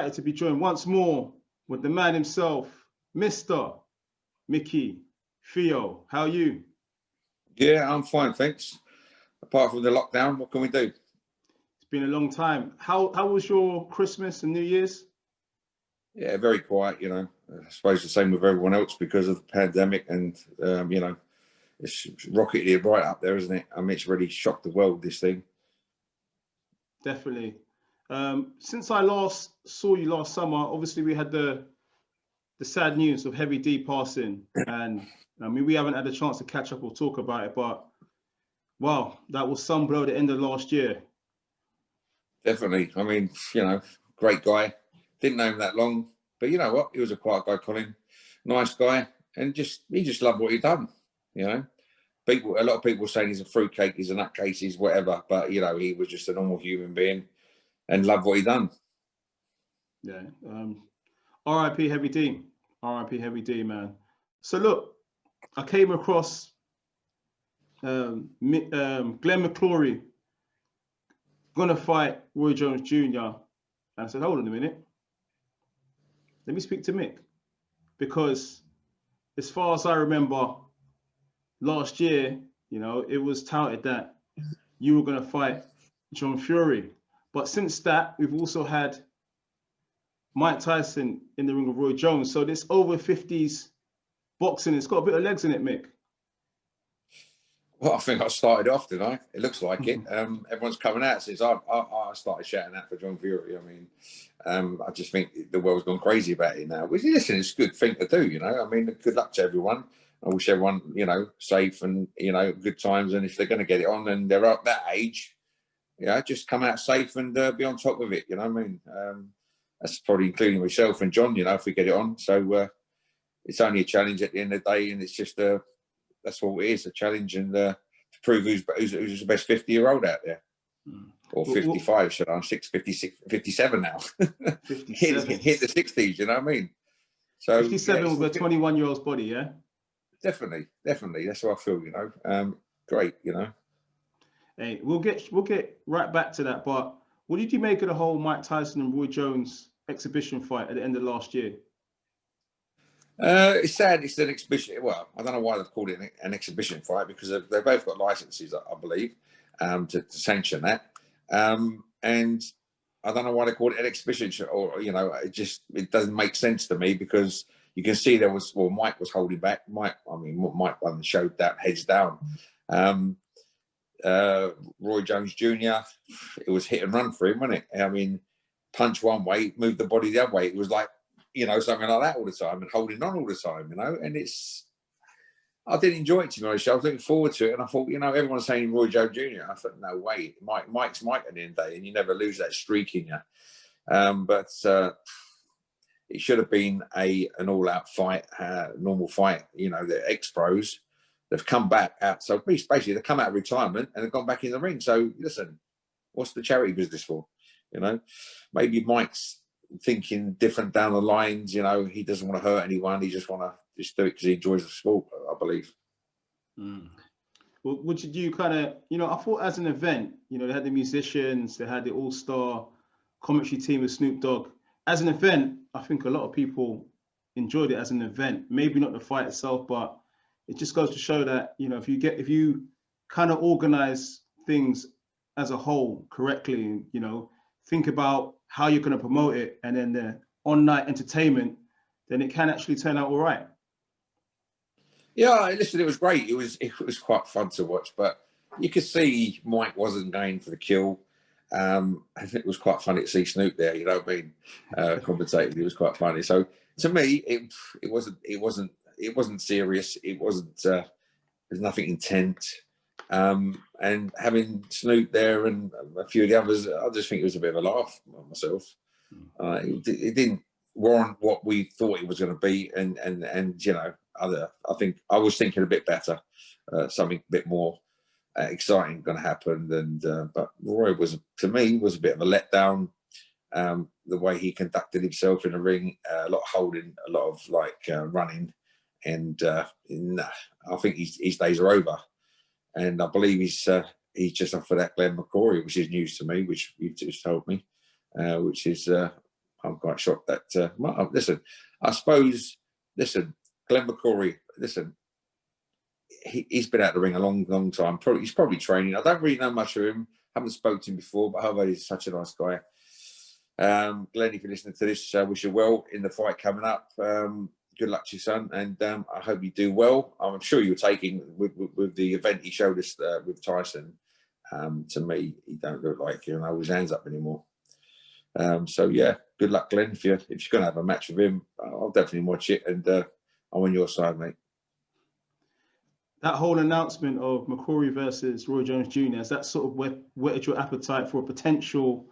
delighted to be joined once more with the man himself, Mr. Micky Theo. How are you? Yeah, I'm fine, thanks. Apart from the lockdown, what can we do? It's been a long time. How was your Christmas and New Year's? Yeah, very quiet, you know. I suppose the same with everyone else because of the pandemic and, you know, it's rocketed right up there, isn't it? I mean, it's really shocked the world, this thing. Definitely. Since I last saw you last summer, obviously we had the sad news of Heavy D passing, and I mean we haven't had a chance to catch up or talk about it, but wow, that was some blow at the end of last year. Definitely. I mean, you know, great guy. Didn't know him that long, but you know what? He was a quiet guy, Colin. Nice guy, and he just loved what he'd done. You know, a lot of people saying he's a fruitcake, he's a nutcase, he's whatever, but you know, he was just a normal human being and loved what he'd done. Yeah. R.I.P. Heavy D. R.I.P. Heavy D, man. So look, I came across Glenn McCrory gonna fight Roy Jones Jr. and I said, hold on a minute. Let me speak to Mick, because as far as I remember, last year, you know, it was touted that you were gonna fight John Fury, but since that, we've also had Mike Tyson in the ring of Roy Jones. So this over 50s boxing, it's got a bit of legs in it, Mick. Well, I think I started off, didn't I? It looks like it. Everyone's coming out since I started shouting out for John Fury. I mean, I just think the world's gone crazy about it now. Which, listen, it's a good thing to do, you know. I mean, good luck to everyone. I wish everyone, you know, safe and, you know, good times. And if they're going to get it on and they're at that age, yeah, just come out safe and be on top of it, you know what I mean? That's probably including myself and John, you know, if we get it on. So it's only a challenge at the end of the day, and it's just that's what it is, a challenge, and to prove who's the best 50-year-old out there. Or 55, should I? I'm 57 now. 57. hit the 60s, you know what I mean? So 57 yeah, with a 21-year-old's body, yeah? Definitely. That's how I feel, you know. Great, you know. Hey, we'll get right back to that, but what did you make of the whole Mike Tyson and Roy Jones exhibition fight at the end of last year? It's sad. It's an exhibition. Well, I don't know why they've called it an exhibition fight, because they've both got licenses, I believe, to sanction that. And I don't know why they called it an exhibition, or you know, it doesn't make sense to me, because you can see Mike was holding back. Mike won the show down, heads down. Roy Jones Jr., it was hit and run for him, wasn't it? I mean, punch one way, move the body the other way. It was like, you know, something like that all the time, and holding on all the time, you know. And I did enjoy it, to be honest. I was looking forward to it, and I thought, you know, everyone's saying Roy Jones Jr. I thought, no way, Mike's Mike at the end of the day, and you never lose that streak in you. But it should have been an all-out fight, normal fight. You know, the ex-pros, they've come back out. So basically, they've come out of retirement and they've gone back in the ring. So listen, what's the charity business for? You know, maybe Mike's thinking different down the lines. You know, he doesn't want to hurt anyone. He just want to do it because he enjoys the sport, I believe. Well, what did you kind of, you know, I thought as an event, you know, they had the musicians, they had the all-star commentary team with Snoop Dogg. As an event, I think a lot of people enjoyed it as an event. Maybe not the fight itself, but it just goes to show that, you know, if you kind of organize things as a whole correctly, you know, think about how you're going to promote it, and then the on-night entertainment, then it can actually turn out all right. Yeah, listen, it was great. It was quite fun to watch, but you could see Mike wasn't going for the kill. I think it was quite funny to see Snoop there, you know what I mean? Commentating, it was quite funny. So to me, it wasn't serious. It wasn't. There's nothing intent. And having Snoop there and a few of the others, I just think it was a bit of a laugh myself. It didn't warrant what we thought it was going to be, and you know, I think I was thinking a bit better, something a bit more exciting going to happen. And but Roy was, to me, was a bit of a letdown. The way he conducted himself in the ring, a lot of holding, a lot of running, and I think his days are over. And I believe he's just off for that Glenn McCrory, which is news to me, which you've just told me, which is I'm quite shocked that, well, listen, I suppose, listen, Glenn McCrory, listen, he's been out of the ring a long time. He's probably training. I don't really know much of him. Haven't spoken to him before, but however, he's such a nice guy. Glenn, if you're listening to this, wish you well in the fight coming up. Good luck to your son, and I hope you do well. I'm sure you're taking with the event he showed us with Tyson. To me, he don't look like he hold his hands up anymore. So yeah, good luck, Glenn. If you're going to have a match with him, I'll definitely watch it, and I'm on your side, mate. That whole announcement of McCrory versus Roy Jones Jr., has that sort of whetted your appetite for a potential,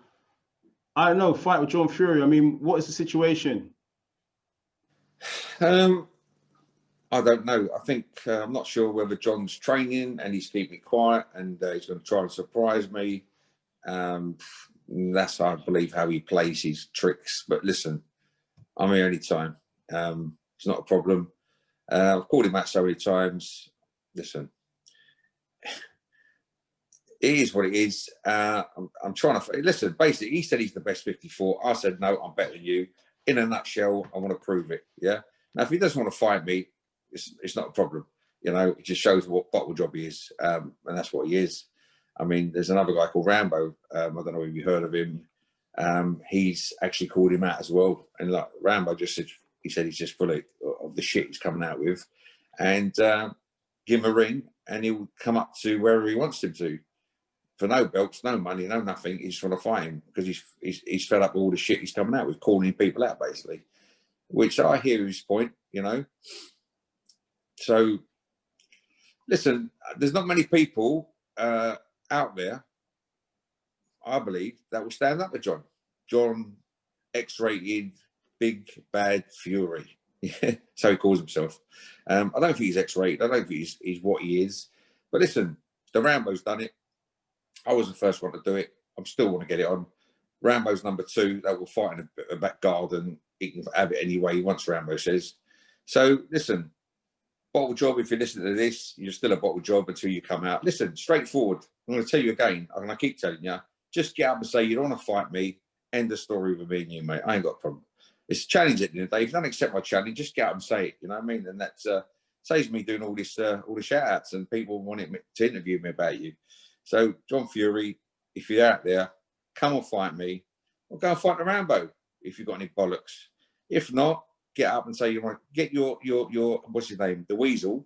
I don't know, fight with John Fury? I mean, what is the situation? I don't know. I think I'm not sure whether John's training and he's keeping it quiet and he's going to try and surprise me. That's, I believe, how he plays his tricks. But listen, I'm here anytime. It's not a problem. I've called him out so many times. Listen, it is what it is. I'm trying to listen. Basically, he said he's the best 54. I said no, I'm better than you. In a nutshell, I want to prove it. Yeah. Now, if he doesn't want to fight me, it's not a problem. You know, it just shows what bottle job he is, and that's what he is. I mean, there's another guy called Rambo. I don't know if you heard of him. He's actually called him out as well. And like Rambo just said, he said he's just full of the shit he's coming out with, and give him a ring, and he'll come up to wherever he wants him to, for no belts, no money, no nothing. He just want to fight him because he's fed up with all the shit he's coming out with, calling people out basically. Which I hear his point, you know. So listen, there's not many people out there, I believe, that will stand up to John. John, X-rated, big bad Fury. So he calls himself. I don't think he's X-rated. I don't think he's what he is. But listen, the Rambo's done it. I was the first one to do it. I still want to get it on. Rambo's number 2. That will fight in a back garden. He can have it any way he wants, Rambo says. So listen, bottle job, if you listen to this, you're still a bottle job until you come out. Listen, straightforward. I'm going to tell you again, and I keep telling you, just get up and say you don't want to fight me. End the story with me and you, mate. I ain't got a problem. It's a challenge at the end of the day. If you don't accept my challenge, just get up and say it. You know what I mean? And that saves me doing all the shout outs and people wanting to interview me about you. So John Fury, if you're out there, come and fight me, or go and fight the Rambo if you've got any bollocks. If not, get up and say you want to get your what's his name, the Weasel,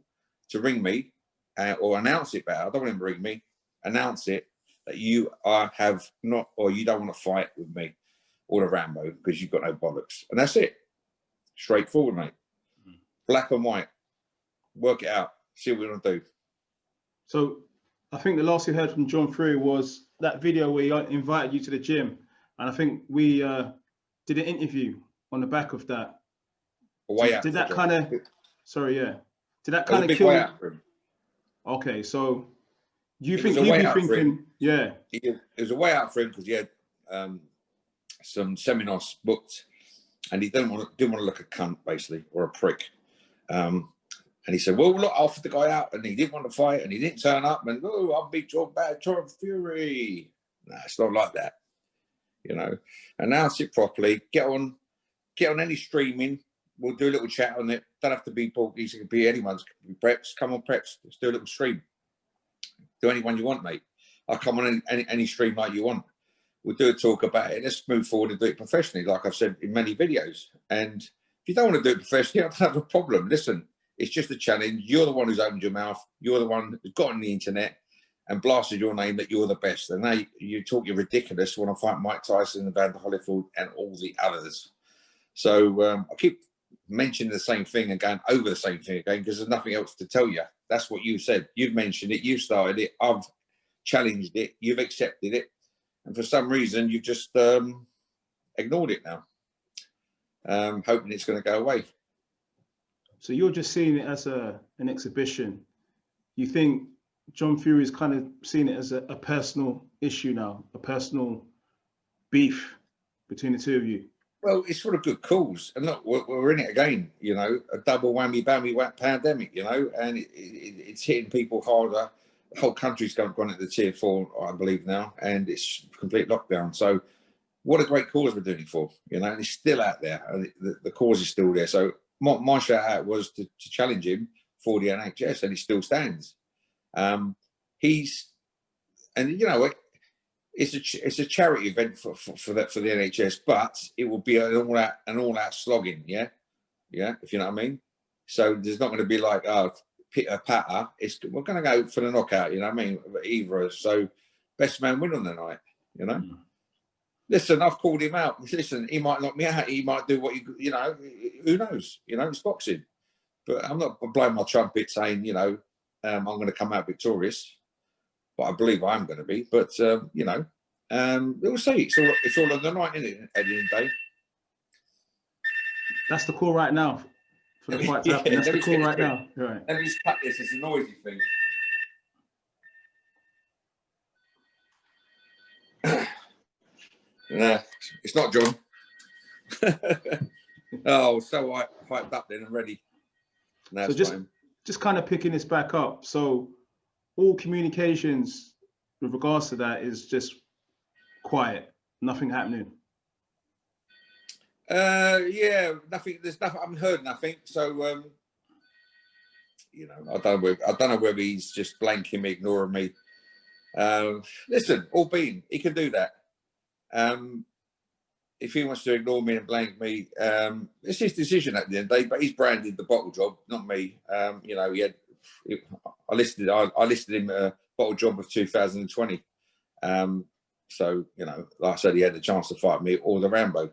to ring me or announce it better. I don't want him to ring me. Announce it that you have not, or you don't want to fight with me or the Rambo because you've got no bollocks, and that's it. Straightforward, mate. Black and white. Work it out. See what we want to do. So, I think the last we heard from John Fury was that video where he invited you to the gym, and I think we did an interview on the back of that. Did that kind of? Sorry, yeah. Did that kind of kill? Way out for him. Okay, so you think he'd be thinking, yeah? It was a way out for him because he had some seminars booked, and he didn't want to look a cunt basically or a prick. And he said, "Well, look, I offered the guy out, and he didn't want to fight, and he didn't turn up, and I'll beat John Fury." Nah, it's not like that, you know. Announce it properly. Get on any streaming. We'll do a little chat on it. Don't have to be Porkies. It can be anyone's. It can be Preps. Come on, Preps. Let's do a little stream. Do anyone you want, mate. I'll come on any stream like you want. We'll do a talk about it. Let's move forward and do it professionally, like I've said in many videos. And if you don't want to do it professionally, I don't have a problem. Listen, it's just a challenge. You're the one who's opened your mouth. You're the one who's got on the internet and blasted your name that you're the best. And now you talk you're ridiculous when I fight Mike Tyson, Evander Holyfield, and all the others. So I keep mentioning the same thing and going over the same thing again because there's nothing else to tell you. That's what you said. You've mentioned it. You started it. I've challenged it. You've accepted it. And for some reason, you've just ignored it now, hoping it's going to go away. So you're just seeing it as an exhibition. You think John Fury is kind of seeing it as a personal issue now, a personal beef between the two of you? Well, it's for a good cause. And look, we're in it again, you know, a double whammy, pandemic, you know, and it's hitting people harder. The whole country's gone into tier 4, I believe now, and it's complete lockdown. So what a great cause we're doing it for, you know, and it's still out there. And the cause is still there. So my shout out was to challenge him for the NHS, and he still stands. And you know, it's a charity event for the NHS, but it will be an all out slogging, yeah, if you know what I mean. So there's not going to be like pitter patter. We're going to go for the knockout, you know what I mean, either. So best man win on the night, you know. Listen, I've called him out. Listen, he might knock me out. He might do what you know. Who knows? You know, it's boxing. But I'm not blowing my trumpet saying, you know, I'm going to come out victorious. But I believe I am going to be. But you know, we'll see. It's all on the night, isn't it? At the end of the day. That's the call right now for the fight to happen. That's the call right now. Right. Let me just cut this. It's a noisy thing. Nah, it's not John. Oh, so hyped up then and ready. No, so just kind of picking this back up. So all communications with regards to that is just quiet, nothing happening. Yeah, nothing. There's nothing. I haven't heard nothing. So you know, I don't know whether he's just blanking me, ignoring me. Listen, albeit he can do that. If he wants to ignore me and blank me, it's his decision at the end of the day. But he's branded the bottle job, not me. You know, I listed him a bottle job of 2020. So you know, like I said, he had the chance to fight me or the Rambo.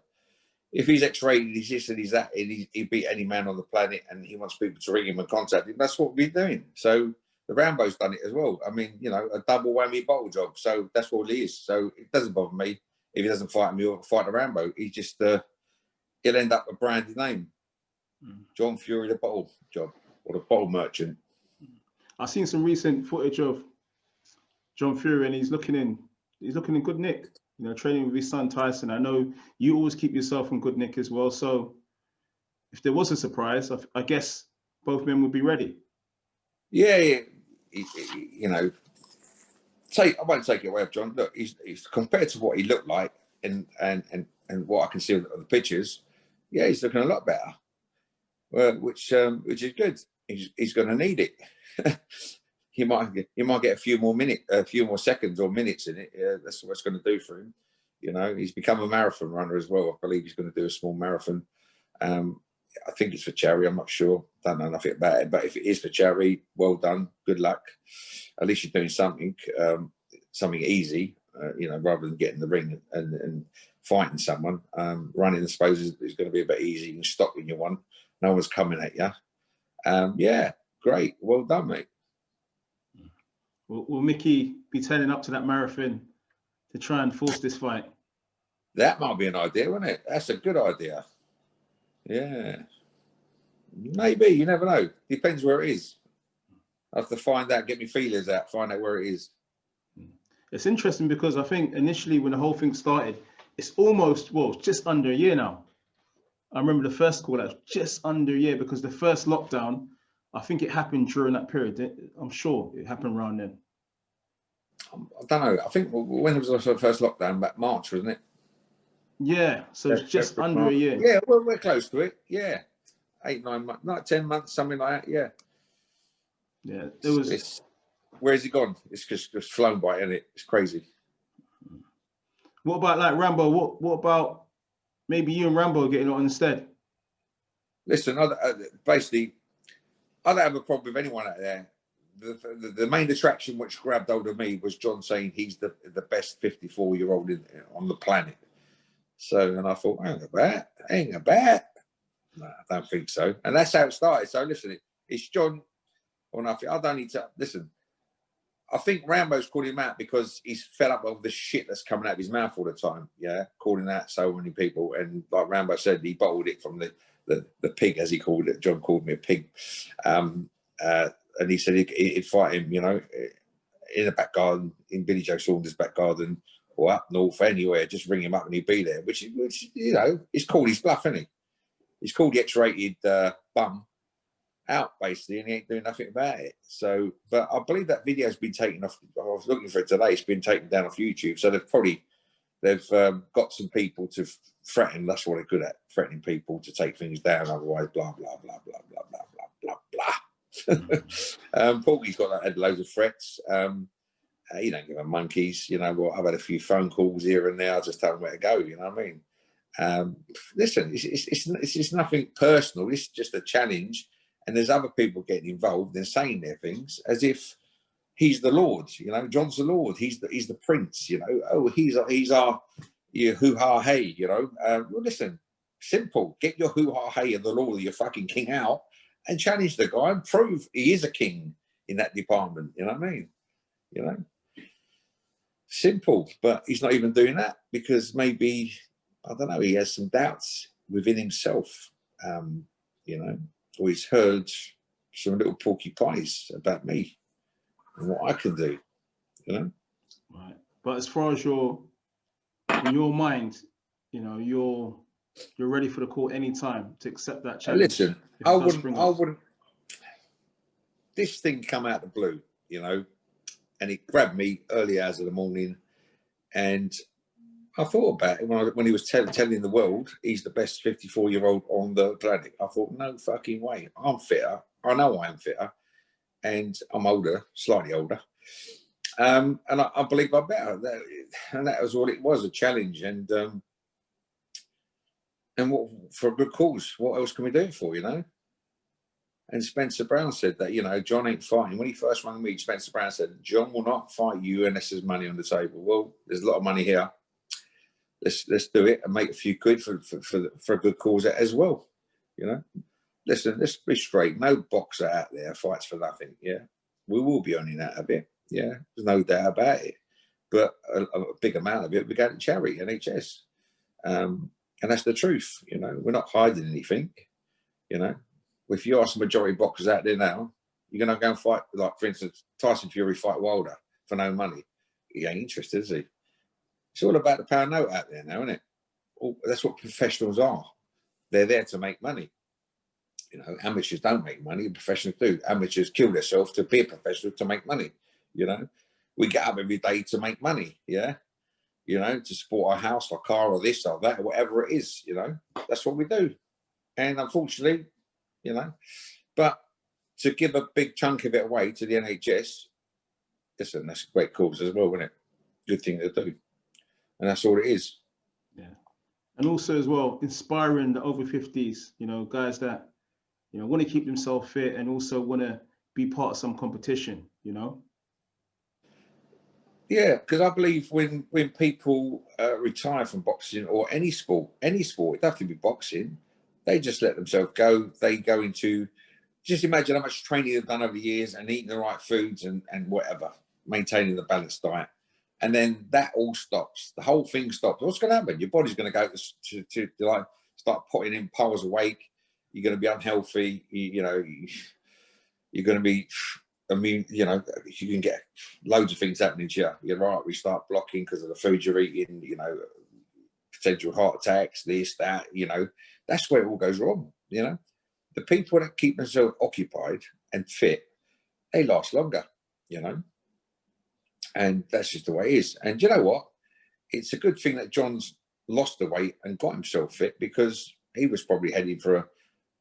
If he's X-rated, he's this and he's that, and he beat any man on the planet, and he wants people to ring him and contact him, that's what we're doing. So the Rambo's done it as well. I mean, you know, a double whammy bottle job. So that's what he is. So it doesn't bother me if he doesn't fight me or fight the Rambo. He just he'll end up a branded name. John Fury, the bottle job, or the bottle merchant. I've seen some recent footage of John Fury, and he's looking in good nick. You know, training with his son Tyson. I know you always keep yourself in good nick as well. So if there was a surprise, I guess both men would be ready. Yeah. You know, I won't take it away from John. Look, he's compared to what he looked like and what I can see on the pictures. Yeah, he's looking a lot better, which is good. He's going to need it. He might get a few more seconds or minutes in it. Yeah, that's what it's going to do for him. You know, he's become a marathon runner as well. I believe he's going to do a small marathon. I think it's for charity. I'm not sure. Don't know nothing about it. But if it is for charity, well done. Good luck. At least you're doing something easy. You know, rather than getting in the ring and fighting someone. Running, I suppose, is going to be a bit easy. You can stop when you want. No one's coming at you. Yeah, great. Well done, mate. Will Micky be turning up to that marathon to try and force this fight? That might be an idea, wouldn't it? That's a good idea. Yeah. Maybe. You never know. Depends where it is. I have to find out, get my feelers out, find out where it is. It's interesting because I think initially when the whole thing started, it's almost, well, just under a year now. I remember the first call out, just under a year, because the first lockdown, I think it happened during that period. I'm sure it happened around then. I don't know. I think when was the first lockdown? About March, wasn't it? Yeah, so it's just under a year. Yeah, well, we're close to it. Yeah, 8, 9 months, not 10 months, something like that. Yeah. Yeah, it was. Where's he gone? It's just flown by, isn't it? It's crazy. What about like Rambo? What about maybe you and Rambo getting on instead? Listen, basically, I don't have a problem with anyone out there. The main attraction which grabbed hold of me was John saying he's the best 54-year-old on the planet. So, and I thought, hang about. No, I don't think so. And that's how it started. So listen, it's John or nothing. I don't need to listen. I think Rambo's called him out because he's fed up of the shit that's coming out of his mouth all the time. Yeah, calling out so many people. And like Rambo said, he bottled it from the pig, as he called it. John called me a pig. And he said he'd fight him, you know, in the back garden, in Billy Joe Saunders' back garden, or up north, anywhere. Just ring him up and he'd be there. Which you know, he's called his bluff, isn't he? He's called the X-rated bum out, basically, and he ain't doing nothing about it. So, but I believe that video's been taken off. I was looking for it today. It's been taken down off YouTube. So they've probably They've got some people to threaten. That's what they're good at, threatening people to take things down. Otherwise, blah, blah, blah, blah, blah, blah, blah, blah, blah. Porky's got had loads of threats. You don't give a monkeys. You know what? I've had a few phone calls here and there. I just tell them where to go. You know what I mean? Listen, it's nothing personal. It's just a challenge. And there's other people getting involved and saying their things as if he's the Lord, you know. John's the Lord. He's the Prince, you know. Oh, he's our hoo-ha hey, you know. Well, listen, simple. Get your hoo-ha hey and the Lord of your fucking king out and challenge the guy and prove he is a king in that department. You know what I mean? You know, simple. But he's not even doing that because maybe, I don't know, he has some doubts within himself, you know, or he's heard some little porcupines about me and what I can do, you know. Right. But as far as in your mind, you know, you're ready for the call anytime to accept that challenge. Listen, I wouldn't. This thing come out of the blue, you know, and it grabbed me early hours of the morning, and I thought about it when he was telling the world he's the best 54-year-old on the planet. I thought, no fucking way. I'm fitter. I know I'm fitter. And I'm older, slightly older. And I believe I'm better. And that was all it was, a challenge. And what, for a good cause, what else can we do it for, you know? And Spencer Brown said that, you know, John ain't fighting. When he first rang me, Spencer Brown said, John will not fight you unless there's money on the table. Well, there's a lot of money here. Let's do it and make a few quid for a good cause as well, you know? Listen, let's be straight. No boxer out there fights for nothing. Yeah, we will be earning out of it. Yeah, there's no doubt about it. But a big amount of it we go to charity, NHS, and that's the truth. You know, we're not hiding anything. You know, if you ask the majority of boxers out there now, you're going to go and fight, like for instance, Tyson Fury fight Wilder for no money. He ain't interested, is he? It's all about the power note out there now, isn't it? That's what professionals are. They're there to make money. You know, amateurs don't make money, professionals do. Amateurs kill themselves to be a professional to make money. You know, we get up every day to make money. Yeah, you know, to support our house, our car, or this or that, or whatever it is. You know, that's what we do. And unfortunately, you know, but to give a big chunk of it away to the NHS, listen, that's a great cause as well, isn't it? Good thing to do, and that's all it is. Yeah, and also as well, inspiring the over 50s. You know, guys that, you know, want to keep themselves fit and also want to be part of some competition, you know? Yeah, because I believe when people retire from boxing or any sport, it doesn't have to be boxing, they just let themselves go. They go into, just imagine how much training they've done over the years and eating the right foods and whatever, maintaining the balanced diet. And then that all stops. The whole thing stops. What's going to happen? Your body's going to go to like start putting in piles of weight. You're going to be unhealthy. You know, you're going to be immune. You know, you can get loads of things happening to you. You're right. We start blocking because of the food you're eating. You know, potential heart attacks, this, that. You know, that's where it all goes wrong. You know, the people that keep themselves occupied and fit, they last longer. You know, and that's just the way it is. And you know what? It's a good thing that John's lost the weight and got himself fit, because he was probably heading for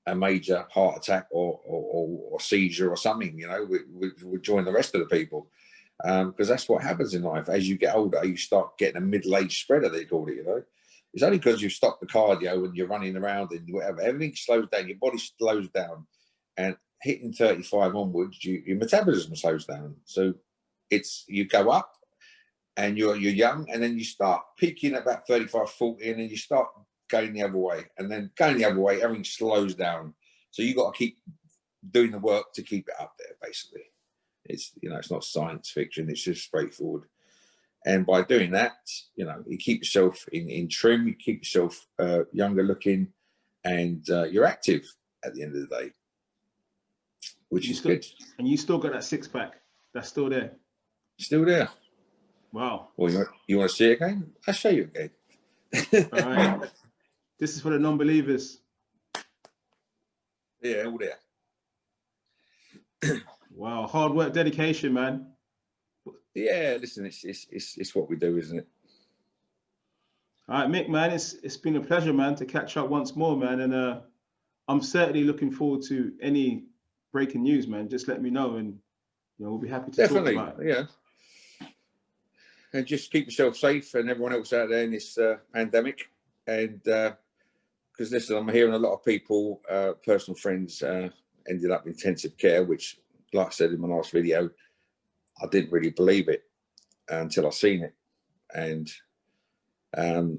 a major heart attack or seizure or something, you know, would join the rest of the people. Because that's what happens in life. As you get older, you start getting a middle-aged spreader, they call it, you know. It's only because you've stopped the cardio and you're running around and whatever, everything slows down, your body slows down. And hitting 35 onwards, your metabolism slows down. So you go up and you're young, and then you start peaking at about 35, 40, and then you start going the other way, and then going the other way, everything slows down. So you got to keep doing the work to keep it up there, basically. It's, you know, it's not science fiction, it's just straightforward. And by doing that, you know, you keep yourself in trim, you keep yourself younger looking, and you're active at the end of the day, which is good. And you still got that six-pack. That's still there. Still there. Wow. Well, you want to see it again? I'll show you again. All right. This is for the non-believers. Yeah, all there. Wow, hard work, dedication, man. Yeah, listen, it's what we do, isn't it? All right, Mick, man, it's been a pleasure, man, to catch up once more, man. And I'm certainly looking forward to any breaking news, man. Just let me know, and we'll be happy to Definitely, talk about it. yeah. And just keep yourself safe and everyone else out there in this pandemic. And because listen, I'm hearing a lot of people, personal friends, ended up in intensive care, which, like I said in my last video, I didn't really believe it until I seen it. And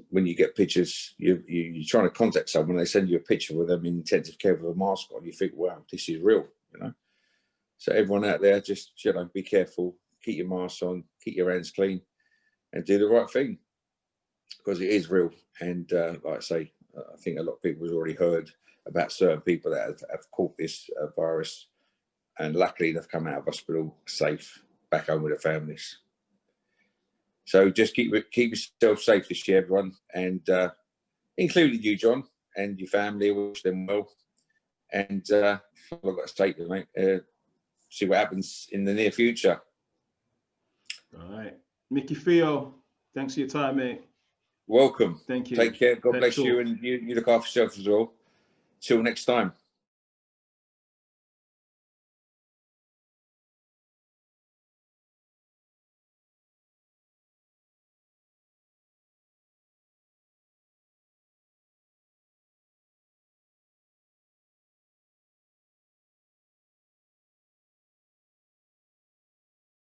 when you get pictures, you're trying to contact someone, they send you a picture with them in intensive care with a mask on, you think, wow, this is real, So everyone out there, just, be careful, keep your mask on, keep your hands clean, and do the right thing, because it is real. And like I say, I think a lot of people have already heard about certain people that have caught this virus, and luckily they've come out of hospital safe, back home with their families. So just keep yourself safe this year, everyone, and including you, John, and your family. Wish them well. And I've got to say to you, mate, see what happens in the near future. All right, Micky Theo, thanks for your time, mate. Welcome. Thank you. Take care. God bless you, and you look after yourself as well. Till next time.